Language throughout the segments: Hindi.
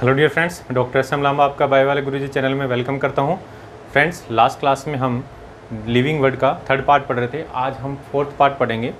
Hello dear friends, doctor S M Lamba आपका बायो वाले गुरुजी चैनल में वेलकम करता हूं। फ्रेंड्स, लास्ट क्लास में हम लिविंग वर्ड का थर्ड पार्ट पढ़ रहे थे। आज हम फोर्थ पार्ट पढ़ेंगे।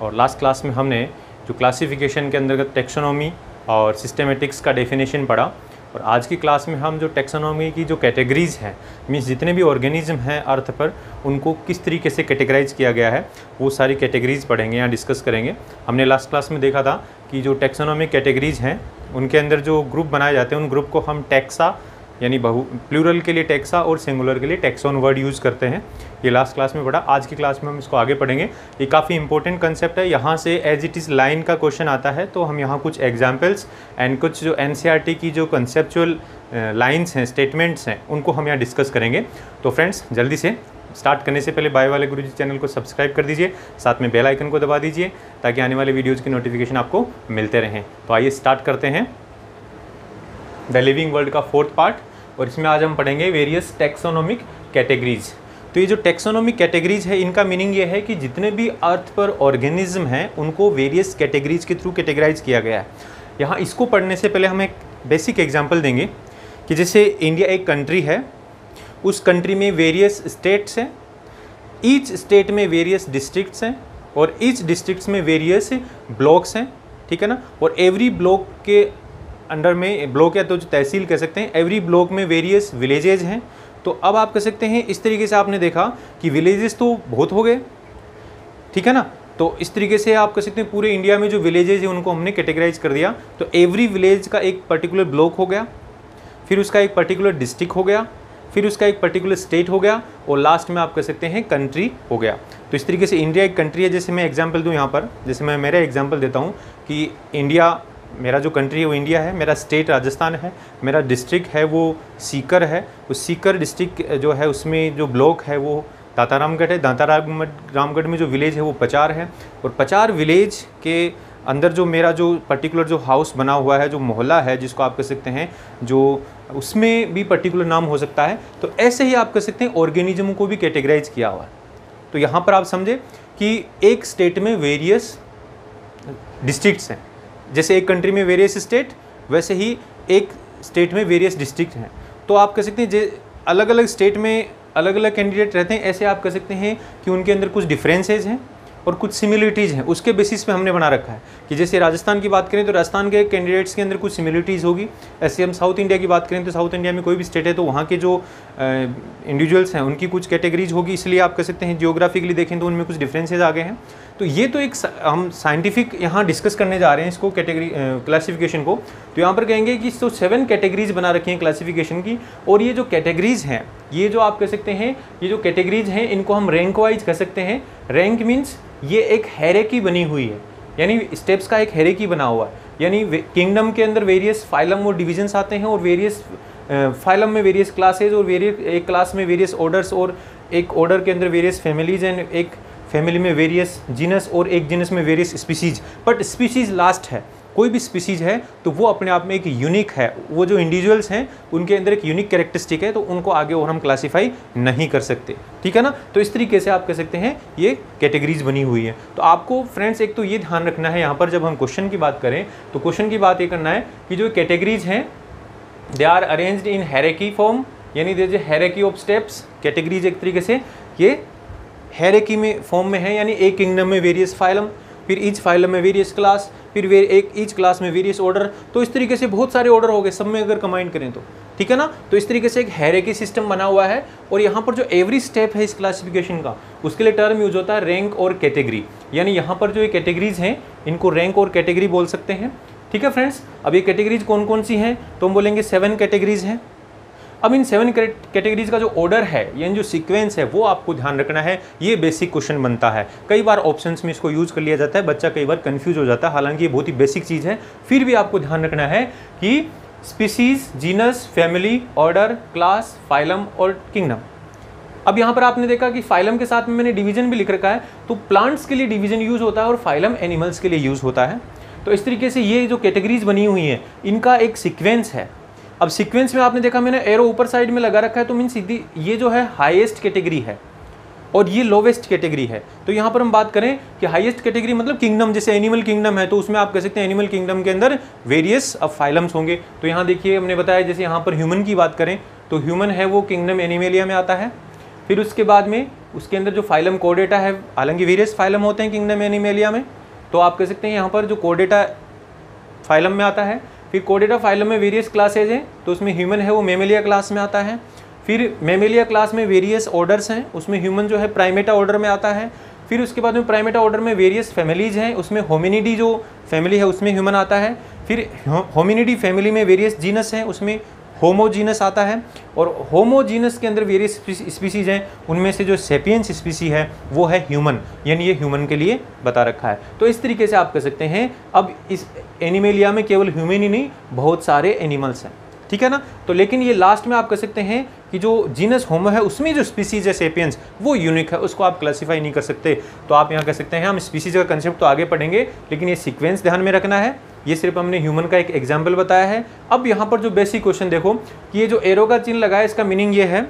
और लास्ट क्लास में हमने जो क्लासिफिकेशन के अंतर्गत टेक्सोनॉमी और सिस्टेमेटिक्स का डेफिनेशन पढ़ा। और आज की क्लास में हम जो टेक्सोनॉमी की जो कैटेगरीज़ हैं, मीन्स जितने भी ऑर्गेनिज्म हैं अर्थ पर, उनको किस तरीके से कैटेगराइज किया गया है, वो सारी कैटेगरीज़ पढ़ेंगे या डिस्कस करेंगे। हमने लास्ट क्लास में देखा था कि जो टेक्सोनॉमिक कैटेगरीज़ हैं उनके अंदर जो ग्रुप बनाए जाते हैं उन ग्रुप को हम टैक्सा यानी प्लूरल के लिए टैक्सा और सिंगुलर के लिए टैक्सोन वर्ड यूज़ करते हैं। ये लास्ट क्लास में पढ़ा। आज की क्लास में हम इसको आगे पढ़ेंगे। ये काफ़ी इंपॉर्टेंट कंसेप्ट है। यहाँ से एज इट इज़ लाइन का क्वेश्चन आता है, तो हम यहाँ कुछ एग्जाम्पल्स एंड कुछ जो एनसीईआरटी की जो कंसेप्चुअल लाइन्स हैं, स्टेटमेंट्स हैं, उनको हम यहाँ डिस्कस करेंगे। तो फ्रेंड्स, जल्दी से स्टार्ट करने से पहले बायो वाले गुरुजी चैनल को सब्सक्राइब कर दीजिए, साथ में बेल आइकन को दबा दीजिए ताकि आने वाले वीडियोज़ की नोटिफिकेशन आपको मिलते रहें। तो आइए स्टार्ट करते हैं द लिविंग वर्ल्ड का फोर्थ पार्ट। और इसमें आज हम पढ़ेंगे वेरियस टेक्सोनोमिक कैटेगरीज। तो ये जो टेक्सोनोमिक कैटेगरीज है, इनका मीनिंग ये है कि जितने भी अर्थ पर ऑर्गेनिज्म हैं उनको वेरियस कैटेगरीज के थ्रू कैटेगराइज किया गया है। यहाँ इसको पढ़ने से पहले हम एक बेसिक एग्जांपल देंगे कि जैसे इंडिया एक कंट्री है, उस कंट्री में वेरियस स्टेट्स हैं, ईच स्टेट में वेरियस डिस्ट्रिक्ट्स हैं और ईच डिस्ट्रिक्ट्स में वेरियस ब्लॉक्स हैं, ठीक है ना। और एवरी ब्लॉक के अंडर में, ब्लॉक या तो जो तहसील कह सकते हैं, एवरी ब्लॉक में वेरियस विलेजेज हैं। तो अब आप कह सकते हैं इस तरीके से आपने देखा कि विलेजेस तो बहुत हो गए, ठीक है ना। तो इस तरीके से आप कह सकते हैं पूरे इंडिया में जो विलेजेज हैं उनको हमने कैटेगराइज कर दिया। तो एवरी विलेज का एक पर्टिकुलर ब्लॉक हो गया, फिर उसका एक पर्टिकुलर डिस्ट्रिक्ट हो गया, फिर उसका एक पर्टिकुलर स्टेट हो गया और लास्ट में आप कह सकते हैं कंट्री हो गया। तो इस तरीके से इंडिया एक कंट्री है। जैसे मैं एग्जांपल दूं यहाँ पर, जैसे मैं मेरा एग्जांपल देता हूँ कि इंडिया, मेरा जो कंट्री है वो इंडिया है, मेरा स्टेट राजस्थान है, मेरा डिस्ट्रिक्ट है वो सीकर है। उस सीकर डिस्ट्रिक्ट जो है उसमें जो ब्लॉक है वो दातारामगढ़ है। दातारामगढ़ में जो विलेज है वो पचार है। और पचार विलेज के अंदर जो मेरा जो पर्टिकुलर जो हाउस बना हुआ है, जो मोहल्ला है जिसको आप कह सकते हैं, जो उसमें भी पर्टिकुलर नाम हो सकता है। तो ऐसे ही आप कह सकते हैं ऑर्गेनिज्म को भी कैटेगराइज किया हुआ है। तो यहाँ पर आप समझे कि एक स्टेट में वेरियस डिस्ट्रिक्ट्स हैं। जैसे एक कंट्री में वेरियस स्टेट, वैसे ही एक स्टेट में वेरियस डिस्ट्रिक्ट हैं। तो आप कह सकते हैं अलग अलग स्टेट में अलग अलग कैंडिडेट रहते हैं, ऐसे आप कह सकते हैं कि उनके अंदर कुछ डिफरेंसेज हैं और कुछ सिमिलरिटीज़ हैं। उसके बेसिस पे हमने बना रखा है कि जैसे राजस्थान की बात करें तो राजस्थान के कैंडिडेट्स के अंदर कुछ सिमिलरिटीज़ होगी। ऐसे हम साउथ इंडिया की बात करें तो साउथ इंडिया में कोई भी स्टेट है तो वहाँ के जो इंडिविजुअल्स हैं उनकी कुछ कैटेगरीज होगी। इसलिए आप कह सकते हैं जियोग्राफिकली देखें तो उनमें कुछ डिफरेंसेज आ गए हैं। तो ये तो एक हम साइंटिफिक यहाँ डिस्कस करने जा रहे हैं इसको, कैटेगरी क्लासिफिकेशन को। तो यहाँ पर कहेंगे कि तो 7 कैटेगरीज बना रखी हैं क्लासिफिकेशन की। और ये जो कैटेगरीज हैं, ये जो आप कह सकते हैं, ये जो कैटेगरीज हैं इनको हम रैंक वाइज कह सकते हैं। रैंक मीन्स ये एक हायरार्की बनी हुई है, यानी स्टेप्स का एक हायरार्की बना हुआ है। यानी किंगडम के अंदर वेरियस फाइलम और डिविजन्स आते हैं और वेरियस फाइलम में वेरियस क्लासेज और एक क्लास में वेरियस ऑर्डर्स और एक ऑर्डर के अंदर वेरियस फैमिलीज एंड एक फैमिली में वेरियस जीनस और एक जीनस में various species. But species last है। कोई भी स्पीसीज है तो वो अपने आप में एक यूनिक है। वो जो इंडिविजुअल्स हैं उनके अंदर एक यूनिक कैरेक्टरिस्टिक है, तो उनको आगे और हम क्लासीफाई नहीं कर सकते, ठीक है ना। तो इस तरीके से आप कह सकते हैं ये कैटेगरीज बनी हुई है। तो आपको फ्रेंड्स एक तो ये ध्यान रखना है यहाँ पर जब हम क्वेश्चन की बात करें तो क्वेश्चन की बात ये करना है कि जो कैटेगरीज हैं they are arranged in hierarchy form, यानी there is hierarchy of steps. Categories एक तरीके से ये हायरार्की में फॉर्म में है, यानी एक किंगडम में वेरियस फाइलम, फिर ईच फाइलम में वेरियस क्लास, फिर एक ईच क्लास में वेरियस ऑर्डर। तो इस तरीके से बहुत सारे ऑर्डर हो गए सब में अगर कंबाइन करें तो, ठीक है ना। तो इस तरीके से एक हायरार्की सिस्टम बना हुआ है। और यहाँ पर जो एवरी स्टेप है इस क्लासिफिकेशन का, उसके लिए टर्म यूज होता है रैंक और कैटेगरी। यानी यहाँ पर जो ये कैटेगरीज हैं इनको रैंक और कैटेगरी बोल सकते हैं, ठीक है फ्रेंड्स। अब ये कैटेगरीज कौन कौन सी हैं तो हम बोलेंगे 7 कैटेगरीज हैं। अब इन 7 कैटेगरीज का जो ऑर्डर है, यानी जो सीक्वेंस है, वो आपको ध्यान रखना है। ये बेसिक क्वेश्चन बनता है, कई बार ऑप्शंस में इसको यूज़ कर लिया जाता है, बच्चा कई बार कंफ्यूज हो जाता है। हालांकि ये बहुत ही बेसिक चीज़ है, फिर भी आपको ध्यान रखना है कि species, genus, family, order, class, phylum और किंगडम। अब यहाँ पर आपने देखा कि फाइलम के साथ में मैंने डिवीजन भी लिख रखा है। तो प्लांट्स के लिए डिवीजन यूज़ होता है और फाइलम एनिमल्स के लिए यूज़ होता है। तो इस तरीके से ये जो कैटेगरीज बनी हुई हैं इनका एक सीक्वेंस है। अब सीक्वेंस में आपने देखा मैंने एरो ऊपर साइड में लगा रखा है, तो मीन सीधी ये जो है हाईएस्ट कैटेगरी है। और ये लोवेस्ट कैटेगरी है। तो यहाँ पर हम बात करें कि हाईएस्ट कैटेगरी मतलब किंगडम, जैसे एनिमल किंगडम है तो उसमें आप कह सकते हैं एनिमल किंगडम के अंदर वेरियस अब फाइलम्स होंगे। तो यहाँ देखिए हमने बताया, जैसे यहाँ पर ह्यूमन की बात करें तो ह्यूमन है वो किंगडम एनिमेलिया में आता है। फिर उसके बाद में उसके अंदर जो फाइलम कोर्डेटा है, हालांकि वेरियस फाइलम होते हैं किंगडम एनिमेलिया में, तो आप कह सकते हैं यहाँ पर जो कोर्डेटा फाइलम में आता है। फिर कोर्डेटा फाइलम में वेरियस क्लासेज हैं, तो उसमें ह्यूमन है वो मेमेलिया क्लास में आता है। फिर मेमेलिया क्लास में वेरियस ऑर्डर्स हैं, उसमें ह्यूमन जो है प्राइमेटा ऑर्डर में आता है। फिर उसके बाद में प्राइमेटा ऑर्डर में वेरियस फैमिलीज हैं, उसमें होमिनिडी जो फैमिली है उसमें ह्यूमन आता है। फिर होमिनिडी फैमिली में वेरियस जीनस हैं, उसमें होमोजीनस आता है। और होमोजीनस के अंदर वेरियस स्पीसीज हैं, उनमें से जो सेपियंस स्पीसी है वो है ह्यूमन, यानी ये ह्यूमन के लिए बता रखा है। तो इस तरीके से आप कह सकते हैं अब इस एनिमेलिया में केवल ह्यूमन ही नहीं, बहुत सारे एनिमल्स हैं, ठीक है ना। तो लेकिन ये लास्ट में आप कह सकते हैं कि जो जीनस होमो है उसमें जो स्पीसीज है सेपियंस वो यूनिक है, उसको आप क्लासीफाई नहीं कर सकते। तो आप यहाँ कह सकते हैं हम स्पीसीज का कंसेप्ट तो आगे पढ़ेंगे, लेकिन ये सीक्वेंस ध्यान में रखना है। ये सिर्फ हमने ह्यूमन का एक एग्जाम्पल बताया है। अब यहाँ पर जो बेसिक क्वेश्चन देखो कि ये जो एरो का चिन्ह लगा है इसका मीनिंग ये है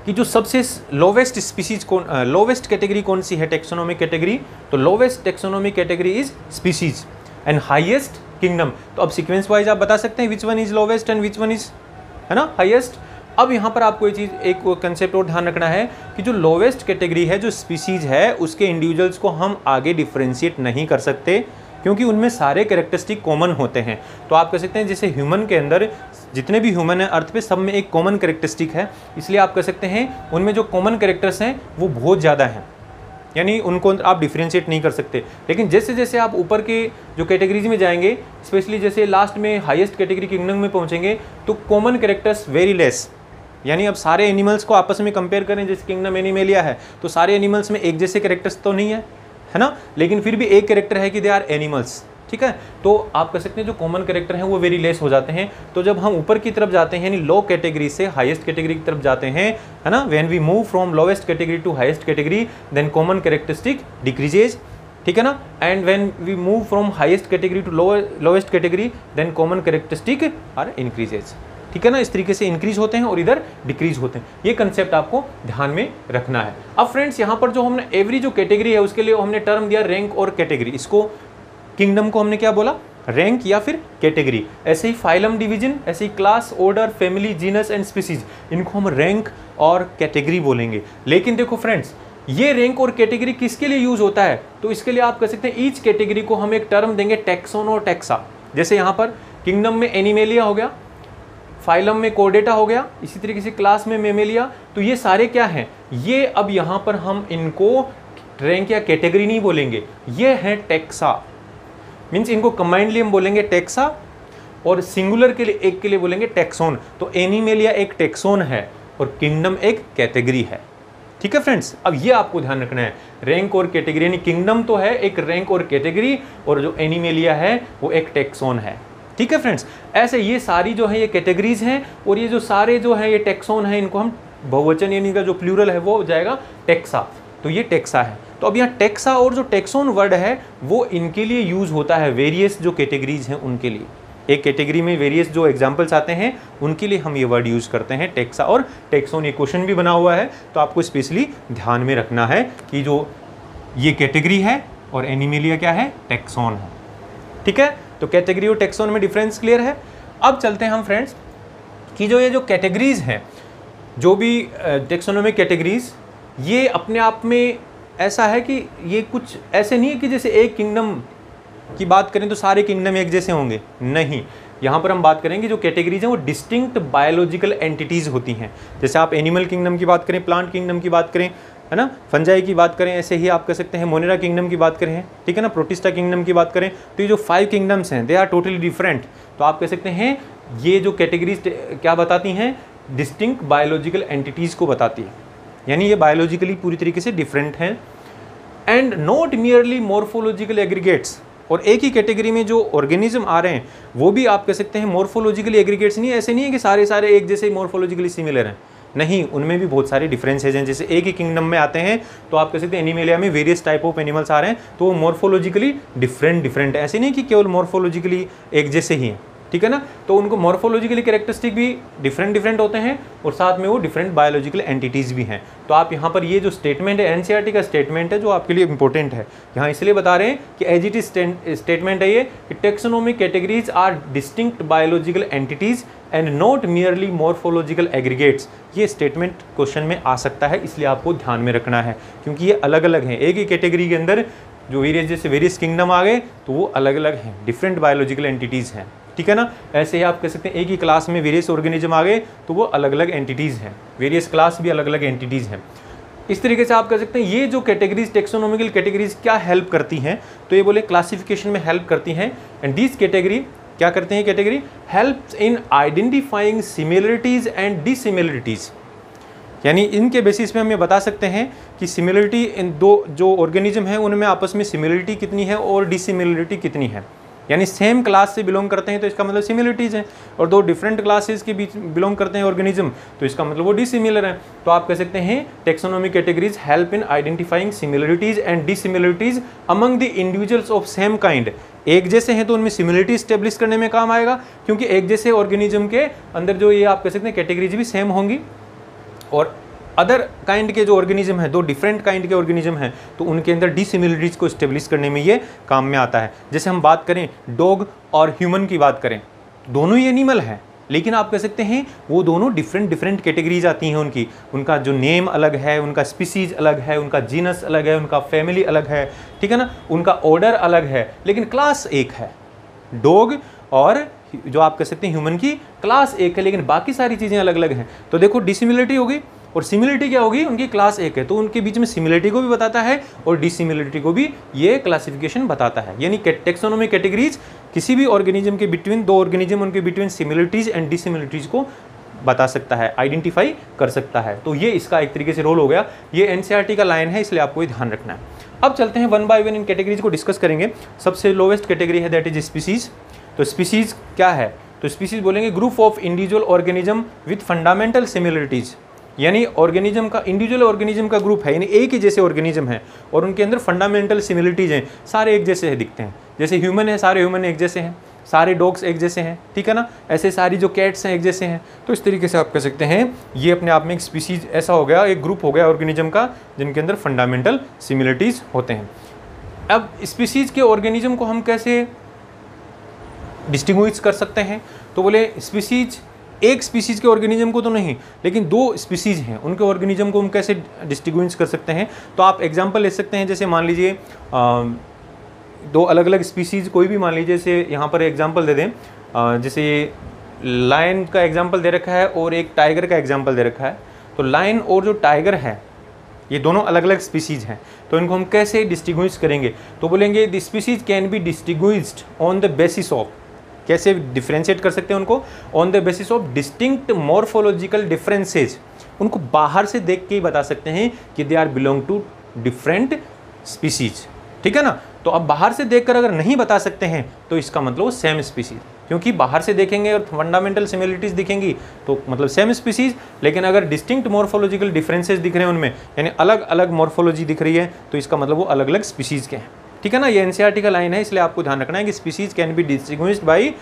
कि जो सबसे लोवेस्ट स्पीसीज कौन, लोवेस्ट कैटेगरी कौन सी है टेक्सोनोमिक कैटेगरी, तो lowest taxonomic category is species and highest kingdom. तो अब सीक्वेंस वाइज आप बता सकते हैं which one is lowest and which one is, है ना, हाईएस्ट। अब यहाँ पर आपको ये चीज़ एक कंसेप्ट और ध्यान रखना है कि जो लोवेस्ट कैटेगरी है, जो स्पीसीज है, उसके इंडिविजुअल्स को हम आगे डिफ्रेंशिएट नहीं कर सकते क्योंकि उनमें सारे कैरेक्टरिस्टिक कॉमन होते हैं। तो आप कह सकते हैं जैसे ह्यूमन के अंदर जितने भी ह्यूमन हैं अर्थ पे सब में एक कॉमन कैरेक्टरिस्टिक है, इसलिए आप कह सकते हैं उनमें जो कॉमन कैरेक्टर्स हैं वो बहुत ज़्यादा हैं, यानी उनको आप डिफ्रेंशिएट नहीं कर सकते। लेकिन जैसे जैसे आप ऊपर के जो कैटेगरीज में जाएंगे, स्पेशली जैसे लास्ट में हाईएस्ट कैटेगरी किंगडम में पहुंचेंगे, तो कॉमन कैरेक्टर्स वेरी लेस, यानी अब सारे एनिमल्स को आपस में कंपेयर करें, जैसे किंगडम एनिमेलिया है तो सारे एनिमल्स में एक जैसे कैरेक्टर्स तो नहीं है ना, लेकिन फिर भी एक कैरेक्टर है कि दे आर एनिमल्स, ठीक है। तो आप कह सकते हैं जो कॉमन कैरेक्टर हैं वो वेरी लेस हो जाते हैं। तो जब हम ऊपर की तरफ जाते हैं यानी लो कैटेगरी से हाईएस्ट कैटेगरी की तरफ जाते हैं, है ना, when we move from lowest category to highest category then common characteristic decreases, ठीक है ना, and when we move from highest category to lowest category then common characteristic are increases, ठीक है ना। इस तरीके से इंक्रीज होते हैं और इधर डिक्रीज होते हैं, ये कंसेप्ट आपको ध्यान में रखना है। अब फ्रेंड्स यहाँ पर जो हमने एवरी जो कैटेगरी है उसके लिए हमने टर्म दिया रैंक और कैटेगरी। इसको किंगडम को हमने क्या बोला, रैंक या फिर कैटेगरी। ऐसे ही फाइलम डिवीजन, ऐसे ही class, order, family, genus and species, इनको हम रैंक और कैटेगरी बोलेंगे। लेकिन देखो फ्रेंड्स, ये रैंक और कैटेगरी किसके लिए यूज होता है, तो इसके लिए आप कह सकते हैं ईच कैटेगरी को हम एक टर्म देंगे टैक्सोन और टैक्सा। जैसे यहाँ पर किंगडम में एनिमेलिया हो गया, फाइलम में कोर्डेटा हो गया, इसी तरीके से क्लास में मेमेलिया। तो ये सारे क्या हैं, ये अब यहाँ पर हम इनको रैंक या कैटेगरी नहीं बोलेंगे, ये है टैक्सा। मीन्स इनको कंबाइंडली हम बोलेंगे टैक्सा और सिंगुलर के लिए एक के लिए बोलेंगे टैक्सोन। तो एनिमेलिया एक टैक्सोन है और किंगडम एक कैटेगरी है, ठीक है फ्रेंड्स। अब ये आपको ध्यान रखना है, रैंक और कैटेगरी, यानी किंगडम तो है एक रैंक और कैटेगरी और जो एनिमेलिया है वो एक टैक्सोन है, ठीक है फ्रेंड्स। ऐसे ये सारी जो है ये कैटेगरीज हैं और ये जो सारे जो है ये टैक्सोन है, इनको हम बहुवचन यानी का जो प्लूरल है वो हो जाएगा टैक्सा। तो ये टैक्सा है। तो अब यहाँ टैक्सा और जो टैक्सोन वर्ड है वो इनके लिए यूज होता है, वेरियस जो कैटेगरीज हैं उनके लिए। एक कैटेगरी में वेरियस जो एग्जाम्पल्स आते हैं उनके लिए हम ये वर्ड यूज करते हैं टैक्सा और टैक्सोन। ये क्वेश्चन भी बना हुआ है तो आपको स्पेशली ध्यान में रखना है कि जो ये कैटेगरी है और एनिमेलिया क्या है, टैक्सोन है, ठीक है। तो कैटेगरी और टैक्सोन में डिफरेंस क्लियर है। अब चलते हैं हम फ्रेंड्स कि जो ये जो कैटेगरीज हैं, जो भी टैक्सोनोमिक कैटेगरीज, ये अपने आप में ऐसा है कि ये कुछ ऐसे नहीं है कि जैसे एक किंगडम की बात करें तो सारे किंगडम एक जैसे होंगे, नहीं। यहाँ पर हम बात करेंगे जो कैटेगरीज हैं वो डिस्टिंक्ट बायोलॉजिकल एंटिटीज़ होती हैं। जैसे आप एनिमल किंगडम की बात करें, प्लांट किंगडम की बात करें, है ना, फंजाई की बात करें, ऐसे ही आप कह सकते हैं मोनेरा किंगडम की बात करें, ठीक है ना, प्रोटिस्टा किंगडम की बात करें, तो ये जो 5 किंगडम्स हैं दे आर टोटली डिफरेंट। तो आप कह सकते हैं ये जो कैटेगरीज क्या बताती हैं, डिस्टिंक्ट बायोलॉजिकल एंटिटीज़ को बताती है, यानी ये बायोलॉजिकली पूरी तरीके से डिफरेंट हैं। And not merely morphological aggregates, और एक ही कैटेगरी में जो ऑर्गेनिज्म आ रहे हैं वो भी आप कह सकते हैं मॉर्फोलॉजिकली एग्रीगेट्स नहीं है। ऐसे नहीं है कि सारे सारे एक जैसे मॉर्फोलॉजिकली सिमिलर हैं, नहीं, उनमें भी बहुत सारे डिफरेंसेज हैं। जैसे एक ही किंगडम में आते हैं तो आप कह सकते हैं एनिमेलिया में वेरियस टाइप ऑफ एनिमल्स आ रहे हैं तो वो मॉर्फोलॉजिकली डिफरेंट है। ऐसे नहीं कि केवल मॉर्फोलॉजिकली एक जैसे ही हैं, ठीक है ना। तो उनको मॉर्फोलॉजिकली कैरेक्टरिस्टिक भी डिफरेंट होते हैं और साथ में वो डिफरेंट बायोलॉजिकल एंटिटीज़ भी हैं। तो आप यहाँ पर ये जो स्टेटमेंट है एनसीईआरटी का स्टेटमेंट है जो आपके लिए इंपॉर्टेंट है, यहाँ इसलिए बता रहे हैं कि एज इट इज स्टेटमेंट है ये कि taxonomic categories are distinct biological entities and not merely morphological aggregates. ये स्टेटमेंट क्वेश्चन में आ सकता है, इसलिए आपको ध्यान में रखना है क्योंकि ये अलग अलग हैं। एक ही कैटेगरी के अंदर जो वेरियस जैसे वेरियस किंगडम आ गए तो वो अलग अलग हैं, डिफरेंट बायोलॉजिकल एंटिटीज़ हैं, ठीक है ना। ऐसे ही आप कह सकते हैं एक ही क्लास में वेरियस ऑर्गेनिज्म आ गए तो वो अलग अलग एंटिटीज़ हैं, वेरियस क्लास भी अलग अलग एंटिटीज़ हैं। इस तरीके से आप कह सकते हैं ये जो कैटेगरीज टेक्सोनोमिकल कैटेगरीज क्या हेल्प करती हैं, तो ये बोले क्लासिफिकेशन में हेल्प करती हैं। एंड दिस कैटेगरी क्या करते हैं, category helps in identifying similarities and dissimilarities. यानी इनके बेसिस पे हम ये बता सकते हैं कि सिमिलरिटी इन दो जो ऑर्गेनिज्म है उनमें आपस में सिमिलरिटी कितनी है और डिसिमिलरिटी कितनी है। यानी सेम क्लास से बिलोंग करते हैं तो इसका मतलब सिमिलरिटीज़ हैं, और दो डिफरेंट क्लासेस के बीच बिलोंग करते हैं ऑर्गेनिज्म तो इसका मतलब वो डिसिमिलर है। तो आप कह सकते हैं taxonomic categories help in identifying similarities and dissimilarities among the individuals of same kind. एक जैसे हैं तो उनमें सिमिलरिटी स्टेब्लिश करने में काम आएगा क्योंकि एक जैसे ऑर्गेनिज्म के अंदर जो ये आप कह सकते हैं कैटेगरीज भी सेम होंगी, और अदर काइंड के जो ऑर्गेनिज्म है, दो डिफरेंट काइंड के ऑर्गेनिज्म हैं तो उनके अंदर डिसिमिलरिटीज़ को स्टेब्लिश करने में ये काम में आता है। जैसे हम बात करें डॉग और ह्यूमन की बात करें, दोनों ही एनिमल हैं लेकिन आप कह सकते हैं वो दोनों डिफरेंट कैटेगरीज आती हैं उनकी, उनका जो नेम अलग है, उनका स्पीसीज अलग है, उनका जीनस अलग है, उनका फैमिली अलग है, ठीक है ना, उनका ऑर्डर अलग है लेकिन क्लास एक है। डॉग और जो आप कह सकते हैं ह्यूमन की क्लास एक है लेकिन बाकी सारी चीज़ें अलग अलग हैं। तो देखो डिसिमिलरिटी होगी और सिमिलरिटी क्या होगी, उनकी क्लास एक है तो उनके बीच में सिमिलरिटी को भी बताता है और डिसिमिलरिटी को भी ये क्लासिफिकेशन बताता है। यानी टेक्सोनोमिक कैटेगरीज किसी भी ऑर्गेनिज्म के बिटवीन, दो ऑर्गेनिज्म उनके बिटवीन सिमिलरिटीज़ एंड डिसिमिलरिटीज़ को बता सकता है, आइडेंटिफाई कर सकता है। तो ये इसका एक तरीके से रोल हो गया। ये एनसीईआरटी का लाइन है इसलिए आपको ये ध्यान रखना है। अब चलते हैं one by one in categories को डिस्कस करेंगे। सबसे लोवेस्ट कैटेगरी है दैट इज स्पीसीज। तो स्पीसीज क्या है, तो स्पीसीज बोलेंगे group of individual organism with fundamental similarities. यानी ऑर्गेनिज्म का, इंडिविजुअल ऑर्गेनिज्म का ग्रुप है, यानी एक ही जैसे ऑर्गेनिज्म है और उनके अंदर फंडामेंटल सिमिलरिटीज़ हैं, सारे एक जैसे दिखते हैं। जैसे ह्यूमन है, सारे ह्यूमन एक जैसे हैं, सारे डॉग्स एक जैसे हैं, ठीक है ना, ऐसे सारी जो कैट्स हैं एक जैसे हैं। तो इस तरीके से आप कह सकते हैं ये अपने आप में एक स्पीसीज ऐसा हो गया, एक ग्रुप हो गया ऑर्गेनिज्म का जिनके अंदर फंडामेंटल सिमिलरिटीज़ होते हैं। अब स्पीसीज के ऑर्गेनिज्म को हम कैसे डिस्टिंग्विश कर सकते हैं, तो बोले स्पीसीज, एक स्पीसीज के ऑर्गेनिज्म को तो नहीं लेकिन दो स्पीसीज हैं उनके ऑर्गेनिज्म को हम कैसे डिस्टिंग्विश कर सकते हैं। तो आप एग्जांपल ले सकते हैं, जैसे मान लीजिए दो अलग अलग स्पीसीज कोई भी मान लीजिए, जैसे यहाँ पर एग्जांपल दे दें, जैसे लायन का एग्जांपल दे रखा है और एक टाइगर का एग्जांपल दे रखा है। तो लायन और जो टाइगर है ये दोनों अलग अलग स्पीसीज हैं, तो इनको हम कैसे डिस्टिंग्विश करेंगे, तो बोलेंगे the species can be distinguished on the basis of, कैसे डिफ्रेंशिएट कर सकते हैं उनको, on the basis of distinct morphological differences. उनको बाहर से देख के ही बता सकते हैं कि they are belong to different species, ठीक है ना। तो अब बाहर से देखकर अगर नहीं बता सकते हैं तो इसका मतलब सेम स्पीसीज, क्योंकि बाहर से देखेंगे और फंडामेंटल सिमिलरिटीज दिखेंगी तो मतलब सेम स्पीसीज, लेकिन अगर डिस्टिंक्ट मॉर्फोलॉजिकल डिफरेंसेस दिख रहे हैं उनमें, यानी अलग अलग मॉर्फोलॉजी दिख रही है तो इसका मतलब वो अलग अलग स्पीसीज के हैं, ठीक है ना। ये एनसीईआरटी का लाइन है इसलिए आपको ध्यान रखना है कि species can be distinguished by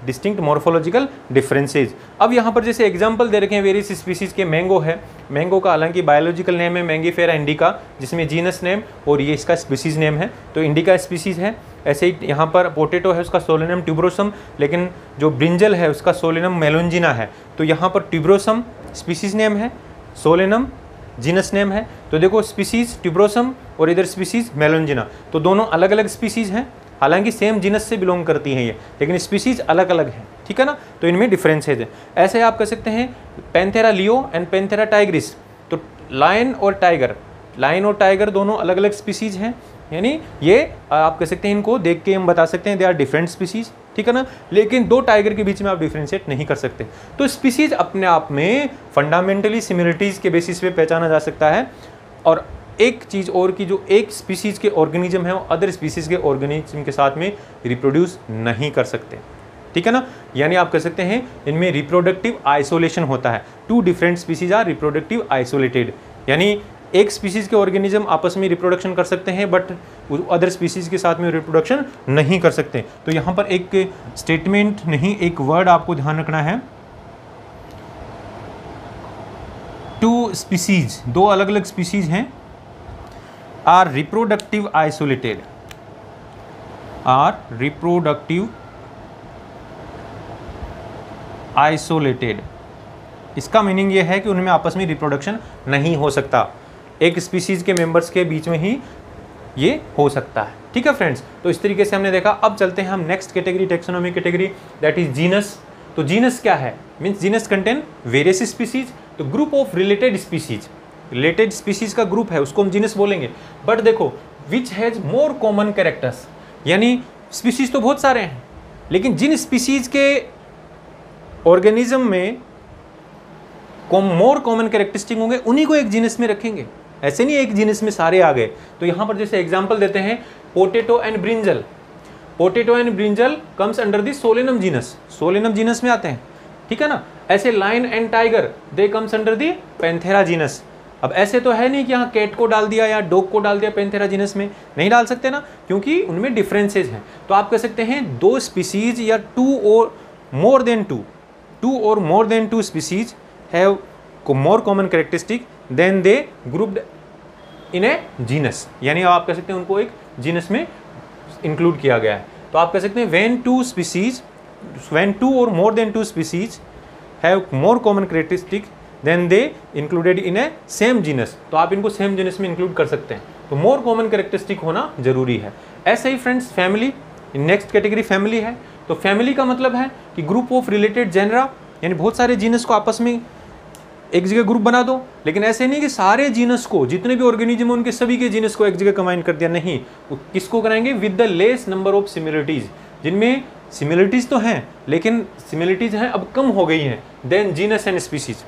distinct morphological differences. अब यहाँ पर जैसे एग्जांपल दे रखे हैं वेरियस स्पीसीज के, मैंगो है, मैंगो का हालांकि बायोलॉजिकल नेम है मैंगीफेरा इंडिका, जिसमें जीनस नेम और ये इसका स्पीसीज नेम है, तो इंडिका स्पीसीज है। ऐसे ही यहाँ पर पोटैटो है, उसका सोलेनम ट्यूबरोसम, लेकिन जो ब्रिंजल है उसका सोलेनम मेलोंजिना है, तो यहाँ पर ट्यूबरोसम स्पीसीज नेम है, सोलेनम जीनस नेम है। तो देखो स्पीसीज ट्यूबरोसम और इधर स्पीसीज मेलोंजिना, तो दोनों अलग अलग स्पीसीज हैं, हालांकि सेम जीनस से बिलोंग करती हैं ये, लेकिन स्पीसीज अलग अलग हैं, ठीक है ना। तो इनमें डिफरेंसेज है। ऐसे आप कह सकते हैं Panthera leo and Panthera Tigris, तो लायन और टाइगर, लायन और टाइगर दोनों अलग अलग स्पीसीज हैं, यानी ये आप कह सकते हैं इनको देख के हम बता सकते हैं दे आर डिफरेंट स्पीसीज, ठीक है ना। लेकिन दो टाइगर के बीच में आप डिफ्रेंशिएट नहीं कर सकते। तो स्पीसीज अपने आप में फंडामेंटली सिमिलरिटीज़ के बेसिस पे पहचाना जा सकता है। और एक चीज़ और की, जो एक स्पीसीज के ऑर्गेनिज्म है वो अदर स्पीसीज के ऑर्गेनिज्म के साथ में रिप्रोड्यूस नहीं कर सकते, ठीक है ना। यानी आप कह सकते हैं इनमें रिप्रोडक्टिव आइसोलेशन होता है, two different species are reproductive isolated, यानी एक स्पीसीज के ऑर्गेनिज्म आपस में रिप्रोडक्शन कर सकते हैं बट अदर स्पीसीज के साथ में रिप्रोडक्शन नहीं कर सकते। तो यहाँ पर एक स्टेटमेंट नहीं, एक वर्ड आपको ध्यान रखना है, टू स्पीसीज, दो अलग अलग स्पीसीज हैं, are reproductive isolated, are reproductive isolated. इसका मीनिंग ये है कि उनमें आपस में रिप्रोडक्शन नहीं हो सकता, एक स्पीसीज के मेंबर्स के बीच में ही ये हो सकता है। ठीक है फ्रेंड्स, तो इस तरीके से हमने देखा। अब चलते हैं हम next category, taxonomy category, that is genus. तो जीनस क्या है? Means genus contain various species, तो group of related species, related species का ग्रुप है, उसको हम जीनस बोलेंगे। बट देखो, which has more common characters, यानी स्पीसीज तो बहुत सारे हैं, लेकिन जिन स्पीसीज के ऑर्गेनिज्म में मोर कॉमन कैरेक्टरिस्टिक होंगे उन्हीं को एक जीनस में रखेंगे। ऐसे नहीं एक जीनस में सारे आ गए। तो यहाँ पर जैसे एग्जांपल देते हैं, potato and brinjal, potato and brinjal comes under the Solanum genus, Solanum genus में आते हैं। ठीक है ना। ऐसे lion and tiger they comes under the Panthera genus. अब ऐसे तो है नहीं कि यहाँ कैट को डाल दिया या डॉग को डाल दिया पैंथेरा जीनस में, नहीं डाल सकते ना, क्योंकि उनमें डिफरेंसेज हैं। तो आप कह सकते हैं दो स्पीसीज या टू और more than two species have more common characteristic then they grouped in a genus, यानी आप कह सकते हैं उनको एक जीनस में इंक्लूड किया गया है। तो आप कह सकते हैं when two or more than two species have more common characteristic then they included in a same genus, तो आप इनको सेम जीनस में इंक्लूड कर सकते हैं। तो मोर कॉमन कैरेक्टरिस्टिक होना जरूरी है। ऐसे ही friends family, next category family है। तो फैमिली का मतलब है कि ग्रुप ऑफ रिलेटेड जेनरा, यानी बहुत सारे जीनस को आपस में एक जगह ग्रुप बना दो, लेकिन ऐसे नहीं कि सारे जीनस को, जितने भी ऑर्गेनिज्म उनके सभी के जीनस को एक जगह कंबाइन कर दिया, नहीं। किसको कराएंगे? With the less number of similarities, जिनमें सिमिलरिटीज तो हैं लेकिन सिमिलरिटीज हैं अब कम हो गई हैं, देन जीनस एंड स्पीसीज।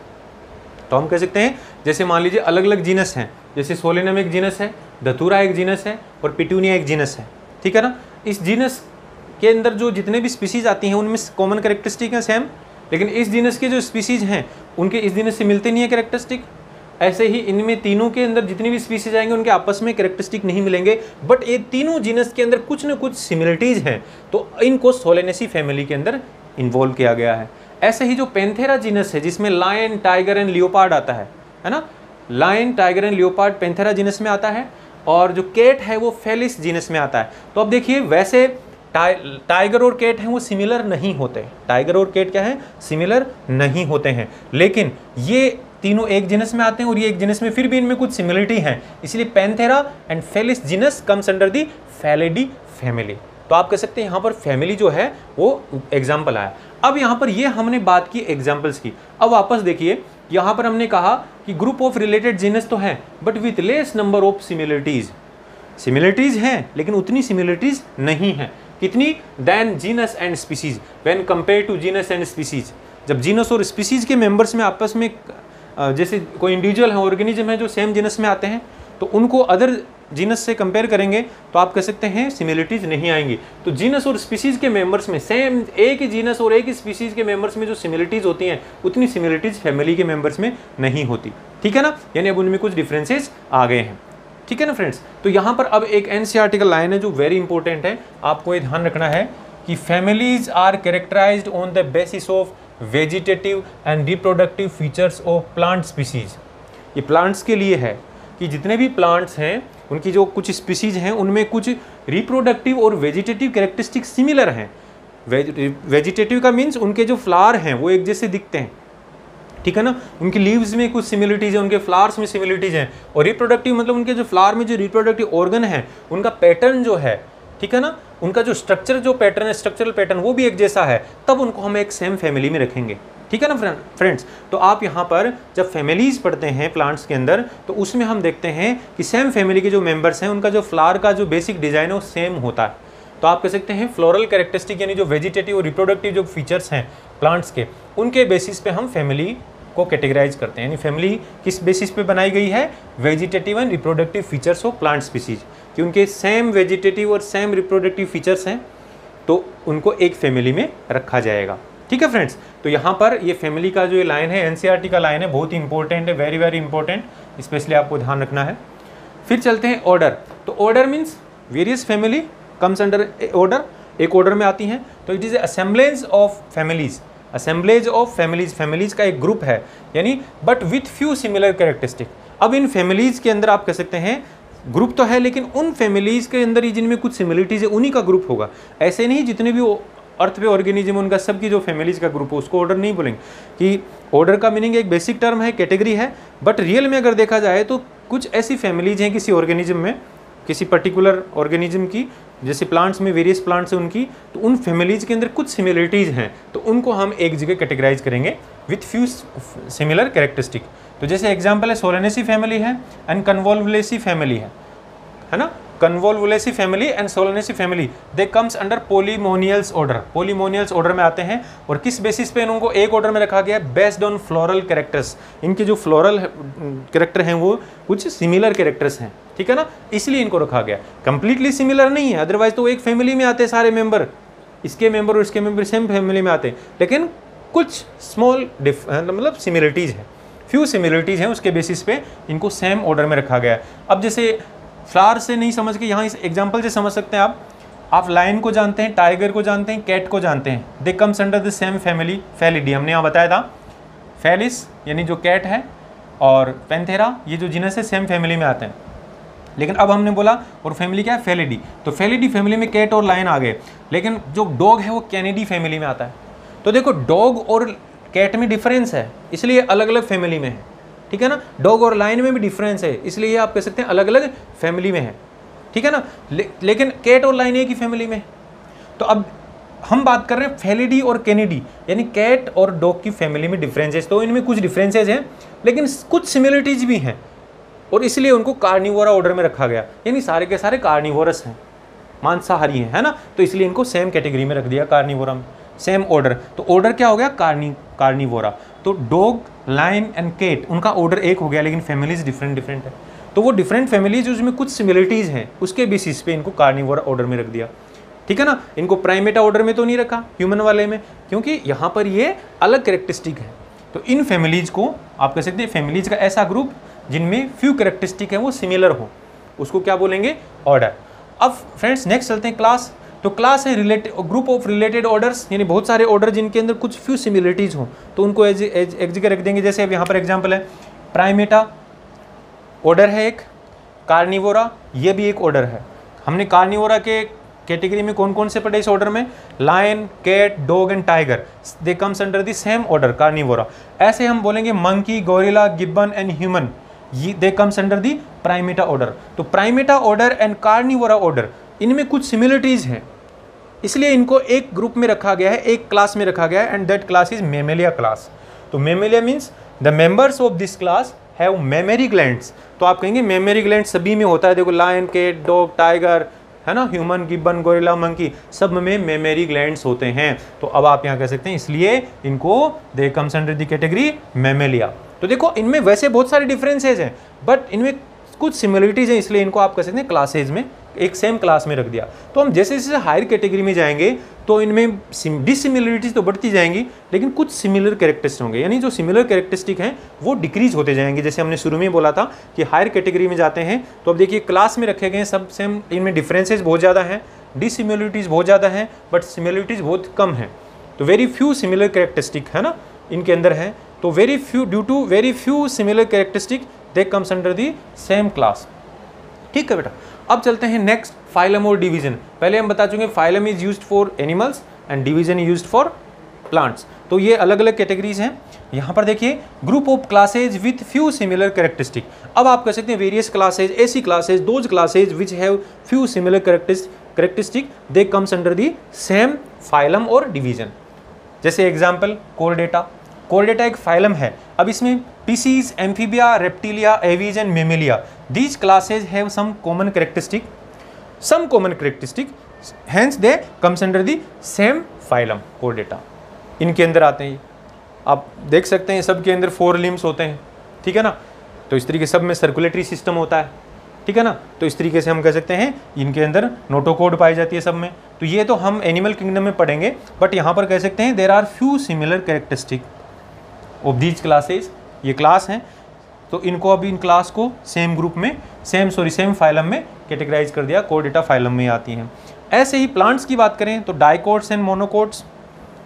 तो हम कह सकते हैं जैसे मान लीजिए अलग अलग जीनस हैं, जैसे सोलेनम एक जीनस है, धतूरा एक जीनस है और पिटूनिया एक जीनस है। ठीक है ना। इस जीनस के अंदर जो जितने भी स्पीसीज आती हैं उनमें कॉमन कैरेक्टरिस्टिक है सेम, लेकिन इस जीनस के जो स्पीसीज हैं उनके इस जीनस से मिलते नहीं है कैरेक्टरिस्टिक। ऐसे ही इनमें तीनों के अंदर जितनी भी स्पीसीज आएंगे उनके आपस में कैरेक्टरिस्टिक नहीं मिलेंगे, बट ये तीनों जीनस के अंदर कुछ न कुछ सिमिलरिटीज हैं, तो इनको सोलेनेसी फैमिली के अंदर इन्वॉल्व किया गया है। ऐसे ही जो पैंथेरा जीनस है जिसमें लायन, टाइगर एंड लियोपार्ड आता है ना, lion, tiger and leopard Panthera genus में आता है, और जो कैट है वो फेलिस जीनस में आता है। तो अब देखिए, वैसे टाइगर और कैट हैं वो सिमिलर नहीं होते, टाइगर और कैट क्या है? सिमिलर नहीं होते हैं, लेकिन ये तीनों एक जीनस में आते हैं और ये एक जीनस में, फिर भी इनमें कुछ सिमिलरिटी है, इसलिए Panthera and Felis genus comes under the Felidae family. तो आप कह सकते हैं यहाँ पर फैमिली जो है वो एग्जाम्पल आया। अब यहाँ पर ये हमने बात की एग्जाम्पल्स की। अब वापस देखिए, यहाँ पर हमने कहा कि ग्रुप ऑफ रिलेटेड जीनस तो हैं but with less number of similarities, similarities हैं लेकिन उतनी सिमिलरिटीज नहीं है। कितनी? Then genus and species, when compare to genus and species. जब जीनस और स्पीसीज के मेंबर्स में आपस में, जैसे कोई इंडिविजुअल है, ऑर्गेनिज्म है जो सेम जीनस में आते हैं, तो उनको अदर जीनस से कंपेयर करेंगे तो आप कह सकते हैं सिमिलरिटीज नहीं आएंगी। तो जीनस और स्पीसीज के मेंबर्स में, सेम एक ही जीनस और एक ही स्पीसीज के मेंबर्स में जो सिमिलरिटीज होती हैं उतनी सिमिलरिटीज फैमिली के मेंबर्स में नहीं होती। ठीक है ना। यानी अब उनमें कुछ डिफरेंसेस आ गए हैं। ठीक है ना फ्रेंड्स। तो यहाँ पर अब एक एनसीईआरटी लाइन है जो वेरी इंपॉर्टेंट है, आपको ये ध्यान रखना है कि families are characterized on the basis of vegetative and reproductive features of plant species. ये प्लांट्स के लिए है कि जितने भी प्लांट्स हैं उनकी जो कुछ स्पीसीज हैं उनमें कुछ रिप्रोडक्टिव और वेजिटेटिव कैरेक्टरिस्टिक सिमिलर हैं। वेजिटेटिव का मीन्स उनके जो फ्लावर हैं वो एक जैसे दिखते हैं, ठीक है ना, उनकी लीव्स में कुछ सिमिलरिटीज है, उनके फ्लावर्स में सिमिलरिटीज हैं। और रिप्रोडक्टिव मतलब उनके जो फ्लावर में जो रिप्रोडक्टिव ऑर्गन है उनका पैटर्न जो है, ठीक है ना, उनका जो स्ट्रक्चर, जो पैटर्न है, स्ट्रक्चरल पैटर्न वो भी एक जैसा है, तब उनको हम एक सेम फैमिली में रखेंगे। ठीक है ना फ्रेंड्स। तो आप यहाँ पर जब फैमिलीज पढ़ते हैं प्लांट्स के अंदर तो उसमें हम देखते हैं कि सेम फैमिली के जो मेंबर्स हैं उनका जो फ्लावर का जो बेसिक डिजाइन है वो सेम होता है। तो आप कह सकते हैं फ्लोरल कैरेक्टरिस्टिक यानी जो वेजिटेटिव और रिप्रोडक्टिव जो फीचर्स हैं प्लांट्स के, उनके बेसिस पे हम फैमिली को कैटेगराइज करते हैं। यानी फैमिली किस बेसिस पे बनाई गई है? Vegetative and reproductive features of plant species, कि उनके सेम वेजिटेटिव और सेम रिप्रोडक्टिव फीचर्स हैं तो उनको एक फैमिली में रखा जाएगा। ठीक है फ्रेंड्स। तो यहाँ पर ये फैमिली का जो ये लाइन है, एनसीईआरटी का लाइन है, बहुत ही इंपॉर्टेंट है, वेरी वेरी इंपॉर्टेंट, स्पेशली आपको ध्यान रखना है। फिर चलते हैं ऑर्डर। तो order means various family comes under order, एक ऑर्डर में आती हैं। तो it is assemblage of families, assemblage of families, families का एक ग्रुप है, यानी but with few similar characteristic. अब इन फैमिलीज के अंदर आप कह सकते हैं ग्रुप तो है, लेकिन उन फैमिलीज के अंदर ही जिनमें कुछ सिमिलरिटीज है उन्हीं का ग्रुप होगा। ऐसे नहीं जितने भी अर्थ पे ऑर्गेनिज्म उनका सबकी जो फैमिलीज का ग्रुप हो उसको ऑर्डर नहीं बोलेंगे, कि ऑर्डर का मीनिंग एक बेसिक टर्म है, कैटेगरी है, बट रियल में अगर देखा जाए तो कुछ ऐसी फैमिलीज हैं किसी ऑर्गेनिज्म में, किसी पर्टिकुलर ऑर्गेनिज्म की, जैसे प्लांट्स में वेरियस प्लांट्स हैं उनकी, तो उन फैमिलीज के अंदर कुछ सिमिलरिटीज हैं, तो उनको हम एक जगह कैटेगराइज करेंगे विथ फ्यू सिमिलर कैरेक्टरिस्टिक। तो जैसे एग्जांपल है सोलेनेसी फैमिली है एंड कन्वोल्वुलेसी फैमिली है ना, Convolvulaceae family and Solanaceae family they comes under Polemoniales order, Polemoniales order में आते हैं। और किस बेसिस पे इनको एक ऑर्डर में रखा गया है? बेस्ड ऑन फ्लोरल कैरेक्टर्स, इनके जो फ्लोरल कैरेक्टर हैं वो कुछ सिमिलर कैरेक्टर्स हैं, ठीक है ना, इसलिए इनको रखा गया। कंप्लीटली सिमिलर नहीं है, अदरवाइज तो एक फैमिली में आते हैं सारे मेंबर, इसके मेंबर और इसके मेंबर सेम फैमिली में आते हैं, लेकिन कुछ स्मॉल मतलब सिमिलरिटीज़ है, फ्यू सिमिलरिटीज़ हैं, उसके बेसिस पे इनको सेम ऑर्डर में रखा गया है। अब जैसे फ्लावर से नहीं समझ के यहाँ इस एग्जाम्पल से समझ सकते हैं आप लायन को जानते हैं, टाइगर को जानते हैं, कैट को जानते हैं, दे comes under the same family Felidae, हमने यहाँ बताया था। फेलिस यानी जो कैट है और पैंथेरा ये जो जीनस है सेम फैमिली में आते हैं, लेकिन अब हमने बोला और फैमिली क्या है? फेलिडी। तो फेलिडी फैमिली में कैट और लायन आ गए, लेकिन जो डॉग है वो कैनिडी फैमिली में आता है। तो देखो डॉग और कैट में डिफरेंस है, इसलिए अलग अलग फैमिली में है, ठीक है ना। डॉग और लायन में भी डिफरेंस है, इसलिए आप कह सकते हैं अलग अलग फैमिली में है, ठीक है ना। लेकिन कैट और लायन एक ही फैमिली में। तो अब हम बात कर रहे हैं फेलिडी और कैनिडी, यानी कैट और डॉग की फैमिली में डिफरेंसेस। तो इनमें कुछ डिफरेंसेस हैं, लेकिन कुछ सिमिलरिटीज भी हैं, और इसलिए उनको कार्निवोरा ऑर्डर में रखा गया, यानी सारे के सारे कार्निवोरस हैं, मांसाहारी हैं, है ना। तो इसलिए इनको सेम कैटेगरी में रख दिया, कार्निवोरा में, सेम ऑर्डर। तो ऑर्डर क्या हो गया? कार्निवोरा। तो डॉग, लायन एंड कैट उनका ऑर्डर एक हो गया, लेकिन फैमिलीज डिफरेंट है। तो वो डिफरेंट फैमिलीज उसमें कुछ सिमिलरिटीज हैं, उसके बेसिस पे इनको कार्निवोरा ऑर्डर में रख दिया, ठीक है ना। इनको प्राइमेटा ऑर्डर में तो नहीं रखा ह्यूमन वाले में, क्योंकि यहाँ पर ये अलग कैरेक्टरिस्टिक है। तो इन फैमिलीज को आप कह सकते हैं फैमिलीज का ऐसा ग्रुप जिनमें फ्यू कैरेक्टरिस्टिक है वो सिमिलर हो, उसको क्या बोलेंगे? ऑर्डर। अब फ्रेंड्स नेक्स्ट चलते हैं क्लास। तो क्लास है related group of related orders, यानी बहुत सारे ऑर्डर जिनके अंदर कुछ फ्यू सिमिलरिटीज हो, तो उनको एक जगह रख देंगे। जैसे अब यहाँ पर एग्जांपल है प्राइमेटा ऑर्डर है एक, कार्निवोरा ये भी एक ऑर्डर है। हमने कार्निवोरा के कैटेगरी में कौन कौन से पढ़े इस ऑर्डर में? Lion, cat, dog and tiger, they comes under the same order Carnivora. ऐसे हम बोलेंगे monkey, gorilla, gibbon and human, ये they comes under the Primata order. तो Primata order and Carnivora order इनमें कुछ सिमिलरिटीज हैं, इसलिए इनको एक ग्रुप में रखा गया है, एक क्लास में रखा गया है, and that class is Mammalia class. तो Mammalia means the members of this class have mammary glands. तो आप कहेंगे मेमरी ग्लैंड सभी में होता है, देखो लायन, कैट, डॉग, टाइगर, है ना, ह्यूमन, गिब्बन, गोरिल्ला, मंकी, सब में मेमरी ग्लैंड्स होते हैं। तो अब आप यहाँ कह सकते हैं इसलिए इनको दे comes under the category Mammalia. तो देखो इनमें वैसे बहुत सारे डिफरेंसेज हैं, बट इनमें कुछ सिमिलरिटीज हैं, इसलिए इनको आप कह सकते हैं क्लासेज में एक सेम क्लास में रख दिया। तो हम जैसे जैसे हायर कैटेगरी में जाएंगे तो इनमें डिसिमिलरिटीज तो बढ़ती जाएंगी, लेकिन कुछ सिमिलर कैरेक्टरिस्टिक होंगे, यानी जो सिमिलर कैरेक्टरिस्टिक हैं वो डिक्रीज होते जाएंगे। जैसे हमने शुरू में बोला था कि हायर कैटेगरी में जाते हैं तो अब देखिए क्लास में रखे गए सब सेम, इनमें डिफरेंसेज बहुत ज़्यादा हैं, डिसिमिलरिटीज बहुत ज़्यादा हैं, बट सिमिलरिटीज बहुत कम हैं। तो वेरी फ्यू सिमिलर कैरेक्टरिस्टिक है ना इनके अंदर है। तो very few, due to very few similar characteristic they comes under the same class, ठीक है बेटा। अब चलते हैं नेक्स्ट, फाइलम और डिवीजन। पहले हम बता चुके phylum is used for animals and division used for plants. तो ये अलग अलग कैटेगरीज हैं। यहाँ पर देखिए group of classes with few similar characteristic. अब आप कह सकते हैं वेरियस क्लासेज, ऐसी classes, those classes which have few similar characteristic they comes under the same phylum और डिवीजन। जैसे एग्जाम्पल कोर्डेटा, कोर्डेटा एक फाइलम है। अब इसमें Pisces, Amphibia, Reptilia, Aves and Mammalia, these classes have some common characteristic, hence they comes under the same phylum Chordata. इनके अंदर आते हैं, आप देख सकते हैं सब के अंदर 4 लिम्स होते हैं, ठीक है ना। तो इस तरीके सब में सर्कुलेटरी सिस्टम होता है, ठीक है ना। तो इस तरीके से हम कह सकते हैं इनके अंदर नोटोकोड पाई जाती है सब में। तो ये तो हम एनिमल किंगडम में पढ़ेंगे, बट यहाँ पर कह सकते हैं there are few similar characteristic of these classes. ये क्लास हैं, तो इनको अभी इन क्लास को सेम ग्रुप में सेम फाइलम में कैटेगराइज कर दिया, कोर्डेटा फाइलम में आती हैं। ऐसे ही प्लांट्स की बात करें तो dicots and monocots,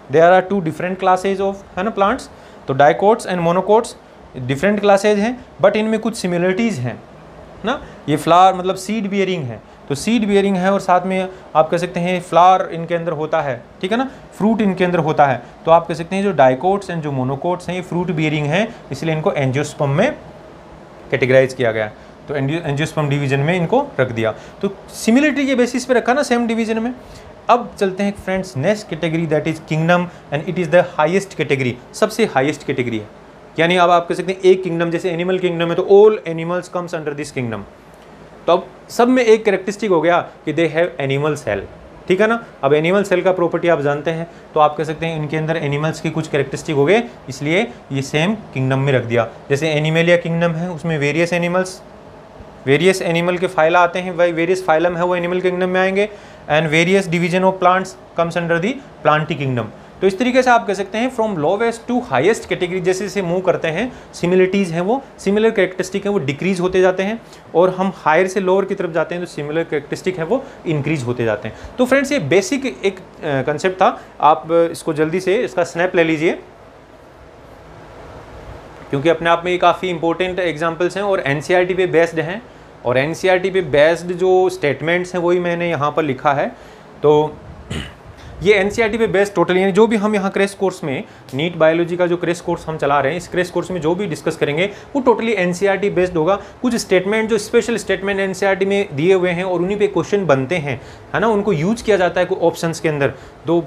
there are two different classes of, है ना, प्लांट्स। तो dicots and monocots different classes हैं, बट इनमें कुछ सिमिलरिटीज़ हैं ना। ये फ्लावर मतलब सीड बियरिंग है, तो सीड बियरिंग है और साथ में आप कह सकते हैं फ्लावर इनके अंदर होता है, ठीक है ना, फ्रूट इनके अंदर होता है। तो आप कह सकते हैं जो डाइकोट्स एंड जो मोनोकोट्स हैं ये फ्रूट बियरिंग है, इसलिए इनको एंजियोस्पर्म में कैटेगराइज किया गया। तो एंजियोस्पर्म डिवीजन में इनको रख दिया। तो सिमिलरिटी के बेसिस पे रखा ना सेम डिवीजन में। अब चलते हैं friends next category, that is kingdom, and it is the highest category, सबसे हाईएस्ट कैटेगरी है। यानी अब आप कह सकते हैं एक किंगडम, जैसे एनिमल किंगडम है तो all animals comes under this kingdom. तो अब सब में एक कैरेक्टरिस्टिक हो गया कि दे हैव एनिमल सेल, ठीक है ना। अब एनिमल सेल का प्रॉपर्टी आप जानते हैं, तो आप कह सकते हैं इनके अंदर एनिमल्स के कुछ कैरेक्टरिस्टिक हो गए, इसलिए ये सेम किंगडम में रख दिया। जैसे एनिमेलिया किंगडम है, उसमें वेरियस एनिमल के फाइला आते हैं, वही वेरियस फाइलम है वो एनिमल किंगडम में आएंगे। And various division of plants comes under the Plantae kingdom. तो इस तरीके से आप कह सकते हैं from lowest to highest category जैसे जैसे मूव करते हैं, सिमिलरिटीज़ हैं वो, सिमिलर कैरेक्टरिस्टिक हैं वो डिक्रीज होते जाते हैं, और हम हायर से लोअर की तरफ जाते हैं तो सिमिलर कैरेक्टरिस्टिक है वो इंक्रीज होते जाते हैं। तो फ्रेंड्स ये बेसिक एक कंसेप्ट था, आप इसको जल्दी से इसका स्नैप ले लीजिए, क्योंकि अपने आप में ये काफ़ी इंपॉर्टेंट एग्जाम्पल्स हैं और एनसीईआरटी पे बेस्ड हैं, और एनसीईआरटी पे बेस्ड जो स्टेटमेंट्स हैं वही मैंने यहाँ पर लिखा है। तो ये एनसीईआरटी पे बेस्ड टोटल, यानी जो भी हम यहाँ क्रेश कोर्स में नीट बायोलॉजी का जो क्रेश कोर्स हम चला रहे हैं, इस क्रेश कोर्स में जो भी डिस्कस करेंगे वो टोटली एनसीईआरटी बेस्ड होगा। कुछ स्टेटमेंट जो स्पेशल स्टेटमेंट एनसीईआरटी में दिए हुए हैं और उन्हीं पे क्वेश्चन बनते हैं, है ना, उनको यूज किया जाता है ऑप्शंस के अंदर, तो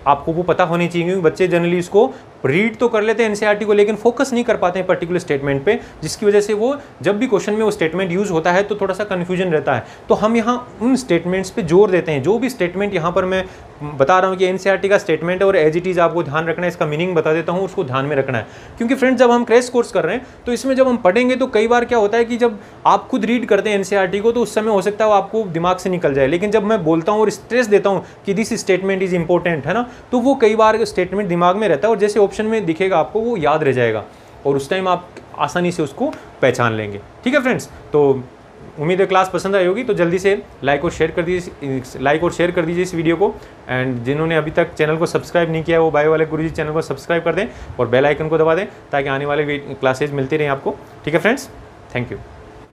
आपको वो पता होनी चाहिए, क्योंकि बच्चे जनरली इसको रीड तो कर लेते हैं एनसीईआरटी को, लेकिन फोकस नहीं कर पाते हैं पर्टिकुलर स्टेटमेंट पे, जिसकी वजह से वो जब भी क्वेश्चन में वो स्टेटमेंट यूज होता है तो थोड़ा सा कन्फ्यूजन रहता है। तो हम यहाँ उन स्टेटमेंट्स पे जोर देते हैं, जो भी स्टेटमेंट यहाँ पर मैं बता रहा हूँ कि एनसीईआरटी का स्टेटमेंट है और एज इट इज़ आपको ध्यान रखना है, इसका मीनिंग बता देता हूँ, उसको ध्यान में रखना है। क्योंकि फ्रेंड्स जब हम क्रैश कोर्स कर रहे हैं तो इसमें जब हम पढ़ेंगे तो कई बार क्या होता है कि जब आप खुद रीड करते हैं एनसीईआरटी को तो उस समय हो सकता है वो आपको दिमाग से निकल जाए, लेकिन जब मैं बोलता हूँ और स्ट्रेस देता हूँ कि दिस स्टेटमेंट इज इंपॉर्टेंट, है ना, तो वो कई बार स्टेटमेंट दिमाग में रहता है और जैसे ऑप्शन में दिखेगा आपको वो याद रह जाएगा और उस टाइम आप आसानी से उसको पहचान लेंगे। ठीक है फ्रेंड्स, तो उम्मीद है क्लास पसंद आई होगी, तो जल्दी से लाइक और शेयर कर दीजिए इस वीडियो को। एंड जिन्होंने अभी तक चैनल को सब्सक्राइब नहीं किया वो बायो वाले गुरुजी चैनल को सब्सक्राइब कर दें और बेल आइकन को दबा दें ताकि आने वाले क्लासेज मिलती रहें आपको। ठीक है फ्रेंड्स, थैंक यू।